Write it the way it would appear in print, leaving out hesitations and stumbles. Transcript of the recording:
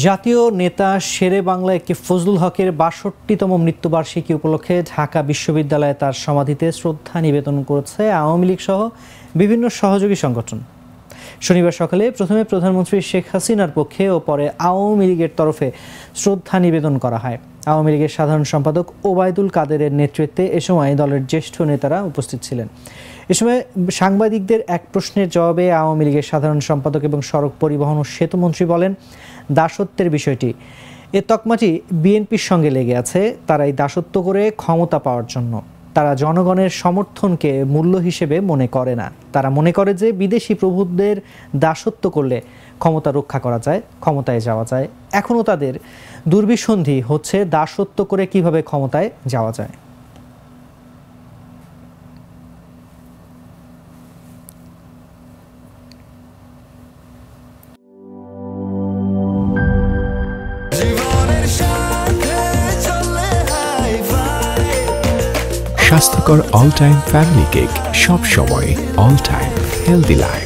জাতীয় নেতা শেরে বাংলা একে ফজলুল হকের ৬২তম মৃত্যুবার্ষিকী উপলক্ষে ঢাকা বিশ্ববিদ্যালয়ে তার সমাধিতে শ্রদ্ধা নিবেদন করেছে আওয়ামী লীগ সহ বিভিন্ন সহযোগী সংগঠন। শনিবার সকালে প্রথমে প্রধানমন্ত্রী শেখ হাসিনার পক্ষে ও পরে আওয়ামী লীগের তরফে শ্রদ্ধা নিবেদন করা হয়। আওয়ামী লীগের সাধারণ সম্পাদক ওবায়দুল কাদেরের নেতৃত্বে এ সময় দলের জ্যেষ্ঠ নেতারা উপস্থিত ছিলেন। এ সময় সাংবাদিকদের এক প্রশ্নের জবাবে আওয়ামী লীগের সাধারণ সম্পাদক এবং সড়ক পরিবহন ও সেতুমন্ত্রী বলেন, দাসত্বের বিষয়টি এ তকমাটি বিএনপির সঙ্গে লেগে আছে। তারা এই দাসত্ব করে ক্ষমতা পাওয়ার জন্য। তারা জনগণের সমর্থনকে মূল্য হিসেবে মনে করে না। তারা মনে করে যে বিদেশি প্রভুদের দাসত্ব করলে ক্ষমতা রক্ষা করা যায়, ক্ষমতায় যাওয়া যায়। এখনও তাদের দুর্বিসন্ধি হচ্ছে দাসত্ব করে কিভাবে ক্ষমতায় যাওয়া যায়। স্বাস্থ্যকর অল টাইম ফ্যামিলি কেক, সব সময় অল টাইম হেলদি লাইফ।